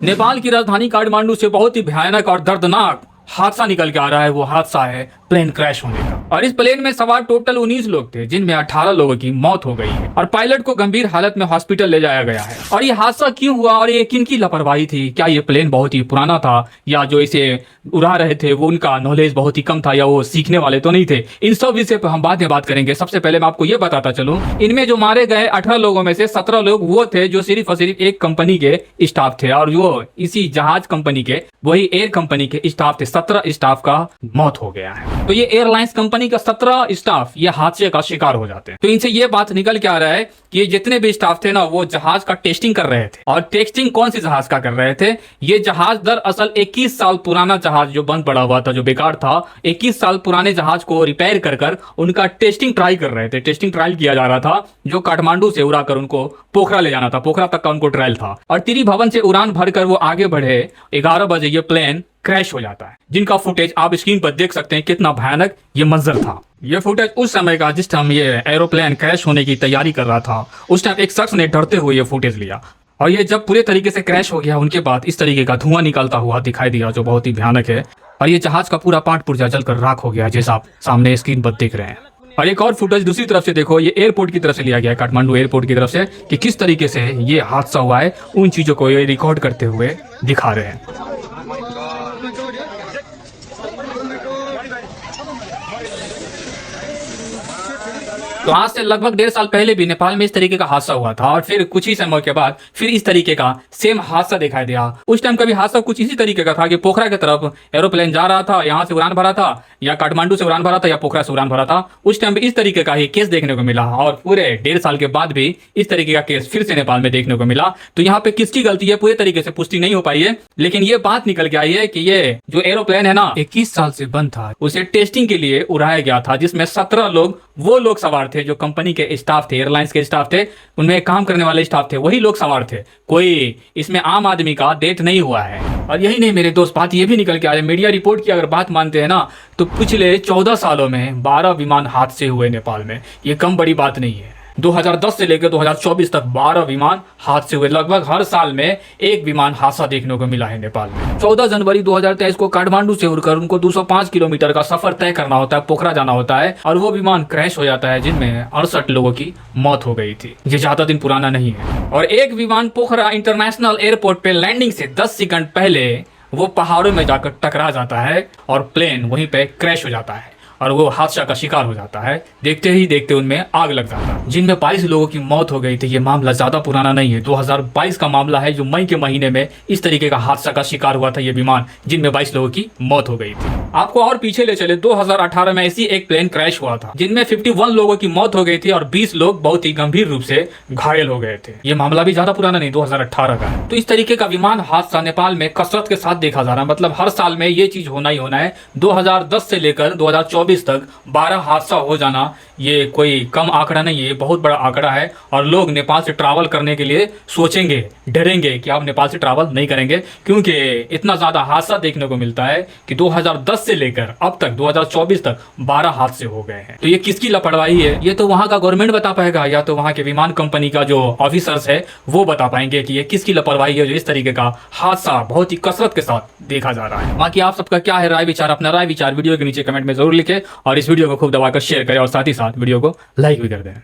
नेपाल की राजधानी काठमांडू से बहुत ही भयानक और दर्दनाक हादसा निकल के आ रहा है। वो हादसा है प्लेन क्रैश होने का। और इस प्लेन में सवार टोटल 19 लोग थे, जिनमें 18 लोगों की मौत हो गई है और पायलट को गंभीर हालत में हॉस्पिटल ले जाया गया है। और ये हादसा क्यों हुआ और ये किन की लापरवाही थी? क्या ये प्लेन बहुत ही पुराना था, या जो इसे उड़ा रहे थे वो उनका नॉलेज बहुत ही कम था, या वो सीखने वाले तो नहीं थे? इन सब विषय पर हम बाद में बात करेंगे। सबसे पहले मैं आपको ये बताता चलूं, इनमें जो मारे गए 18 लोगों में से 17 लोग वो थे जो सिर्फ और सिर्फ एक कंपनी के स्टाफ थे, और वो इसी जहाज कंपनी के, वही एयर कंपनी के स्टाफ थे। 17 स्टाफ का मौत हो गया है। तो ये एयरलाइंस कंपनी का 17 स्टाफ ये हादसे का शिकार हो जाते हैं। तो इनसे ये बात निकल के आ रहा है कि ये जितने भी स्टाफ थे ना, वो जहाज का टेस्टिंग कर रहे थे। और टेस्टिंग कौन सी जहाज का कर रहे थे? ये जहाज दरअसल 21 साल पुराना जहाज जो बंद पड़ा हुआ था, जो बेकार था, 21 साल पुराने जहाज को रिपेयर कर उनका टेस्टिंग ट्राई कर रहे थे। टेस्टिंग ट्रायल किया जा रहा था, जो काठमांडू से उड़ाकर उनको पोखरा ले जाना था। पोखरा तक का उनको ट्रायल था। और तिरी भवन से उड़ान भरकर वो आगे बढ़े। 11 बजे ये प्लेन क्रैश हो जाता है, जिनका फुटेज आप स्क्रीन पर देख सकते हैं। कितना भयानक ये मंजर था। ये फुटेज उस समय का जिस टाइम ये एरोप्लेन क्रैश होने की तैयारी कर रहा था। उस टाइम एक शख्स ने डरते हुए ये फुटेज लिया, और ये जब पूरे तरीके से क्रैश हो गया, उनके बाद इस तरीके का धुआं निकलता हुआ दिखाई दिया, जो बहुत ही भयानक है। और ये जहाज का पूरा पार्ट पुर्जा जलकर राख हो गया, जैसा आप सामने स्क्रीन पर देख रहे हैं। और एक और फुटेज दूसरी तरफ से देखो, ये एयरपोर्ट की तरफ से लिया गया है, काठमांडू एयरपोर्ट की तरफ से, कि किस तरीके से ये हादसा हुआ है। उन चीजों को ये रिकॉर्ड करते हुए दिखा रहे हैं। तो आज से लगभग 1.5 साल पहले भी नेपाल में इस तरीके का हादसा हुआ था, और फिर कुछ ही समय के बाद फिर इस तरीके का सेम हादसा दिखाई दिया। उस टाइम का भी हादसा कुछ इसी तरीके का था कि पोखरा की तरफ एरोप्लेन जा रहा था, यहाँ से उड़ान भरा था, या काठमांडू से उड़ान भरा था, या पोखरा से उड़ान भरा था। उस टाइम भी इस तरीके का ही केस देखने को मिला, और पूरे 1.5 साल के बाद भी इस तरीके का केस फिर से नेपाल में देखने को मिला। तो यहाँ पे किसकी गलती है पूरे तरीके से पुष्टि नहीं हो पाई है, लेकिन ये बात निकल के आई है कि ये जो एरोप्लेन है ना, 21 साल से बंद था, उसे टेस्टिंग के लिए उड़ाया गया था, जिसमें 17 लोग वो लोग सवार थे जो कंपनी के स्टाफ थे, एयरलाइंस के स्टाफ थे, उनमें काम करने वाले स्टाफ थे, वही लोग सवार थे। कोई इसमें आम आदमी का डेथ नहीं हुआ है। और यही नहीं मेरे दोस्त, बात ये भी निकल के आ रही है, मीडिया रिपोर्ट की अगर बात मानते हैं ना, तो पिछले 14 सालों में 12 विमान हादसे हुए नेपाल में। ये कम बड़ी बात नहीं है। 2010 से लेकर 2024 तक 12 विमान हादसे हुए। लगभग हर साल में एक विमान हादसा देखने को मिला है नेपाल में। 14 जनवरी 2023 को काठमांडू से उड़कर उनको 205 किलोमीटर का सफर तय करना होता है, पोखरा जाना होता है, और वो विमान क्रैश हो जाता है, जिनमें 68 लोगों की मौत हो गई थी। ये ज्यादा दिन पुराना नहीं है। और एक विमान पोखरा इंटरनेशनल एयरपोर्ट पे लैंडिंग से 10 सेकंड पहले वो पहाड़ों में जाकर टकरा जाता है, और प्लेन वहीं पे क्रैश हो जाता है, और वो हादसा का शिकार हो जाता है। देखते ही देखते उनमें आग लग जाता है, जिनमें 22 लोगों की मौत हो गई थी। ये मामला ज्यादा पुराना नहीं है, 2022 का मामला है, जो मई के महीने में इस तरीके का हादसा का शिकार हुआ था ये विमान, जिनमें 22 लोगों की मौत हो गई थी। आपको और पीछे ले चले, 2018 में ऐसी एक प्लेन क्रैश हुआ था, जिनमें 51 लोगों की मौत हो गई थी, और 20 लोग बहुत ही गंभीर रूप से घायल हो गए थे। ये मामला भी ज्यादा पुराना नहीं, 2018 का है। तो इस तरीके का विमान हादसा नेपाल में कसरत के साथ देखा जा रहा है। मतलब हर साल में ये चीज होना ही होना है। 2010 से लेकर 2024 तक 12 हादसा हो जाना ये कोई कम आंकड़ा नहीं है, बहुत बड़ा आंकड़ा है। और लोग नेपाल से ट्रैवल करने के लिए सोचेंगे, डरेंगे कि आप नेपाल से ट्रैवल नहीं करेंगे, क्योंकि इतना ज्यादा हादसा देखने को मिलता है कि 2010 से लेकर अब तक 2024 तक 12 हादसे हो गए हैं। तो ये किसकी लापरवाही है? ये तो वहां का गवर्नमेंट बता पाएगा, या तो वहां के विमान कंपनी का जो ऑफिसर्स है वो बता पाएंगे कि ये किसकी लापरवाही है, जो इस तरीके का हादसा बहुत ही कसरत के साथ देखा जा रहा है। बाकी आप सबका क्या है राय विचार? अपना राय विचार वीडियो के नीचे कमेंट में जरूर लिखें, और इस वीडियो को खूब दबाकर शेयर करें, और साथ ही साथ वीडियो को लाइक भी कर दें।